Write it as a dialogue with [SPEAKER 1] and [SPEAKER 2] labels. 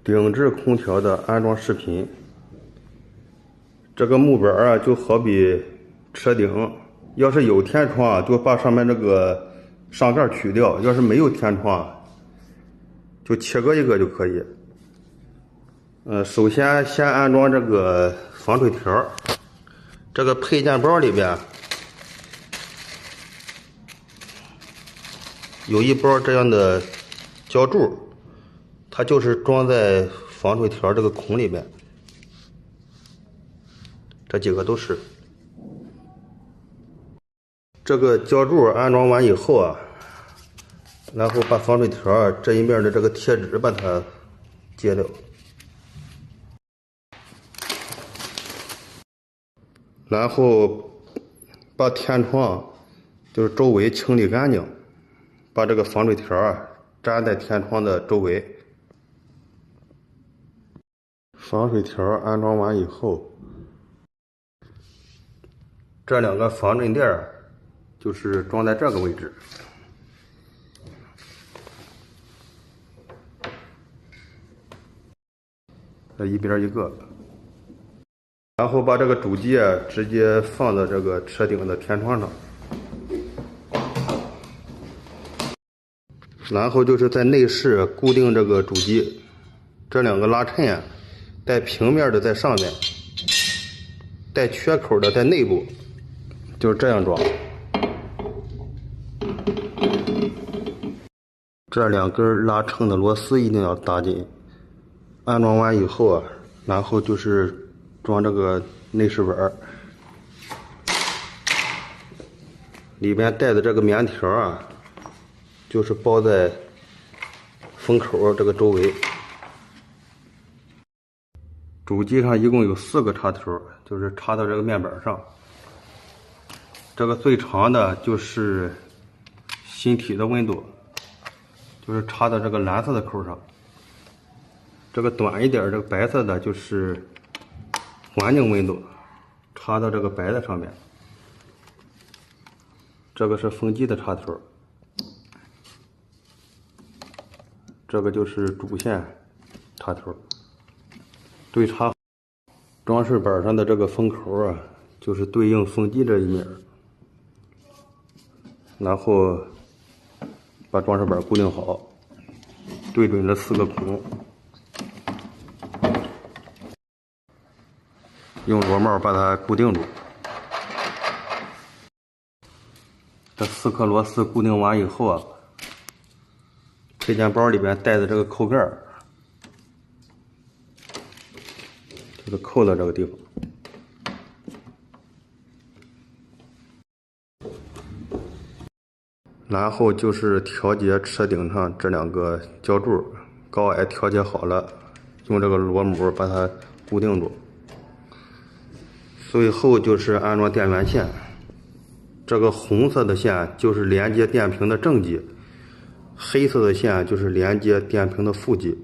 [SPEAKER 1] 顶置空调的安装视频。这个木板啊，就好比车顶，要是有天窗，就把上面这个上盖取掉；要是没有天窗，就切割一个就可以。首先先安装这个防水条，这个配件包里边有一包这样的胶柱，它就是装在防水条这个孔里边。这几个都是。这个胶柱安装完以后啊，然后把防水条这一面的这个贴纸把它揭掉，然后把天窗就是周围清理干净，把这个防水条粘在天窗的周围。防水条安装完以后，这两个防震垫就是装在这个位置。这一边一个，然后把这个主机直接放到这个车顶的天窗上，然后就是在内饰固定这个主机，这两个拉衬带平面的在上面，带缺口的在内部，就是这样装。这两根拉撑的螺丝一定要打紧。安装完以后啊，然后就是装这个内饰板，里边带的这个棉条啊，就是包在风口这个周围。主机上一共有4个插头，就是插到这个面板上。这个最长的就是芯体的温度，就是插到这个蓝色的口上。这个短一点，这个白色的就是环境温度，插到这个白的上面。这个是风机的插头，这个就是主线插头。对插装饰板上的这个风口啊，就是对应风机这一面，然后把装饰板固定好，对准这4个孔。用螺帽把它固定住。这4颗螺丝固定完以后啊，配件包里边带的这个扣盖就是扣到这个地方。然后就是调节车顶上这两个胶柱，高矮调节好了，用这个螺母把它固定住。最后就是安装电源线，这个红色的线就是连接电瓶的正极，黑色的线就是连接电瓶的负极。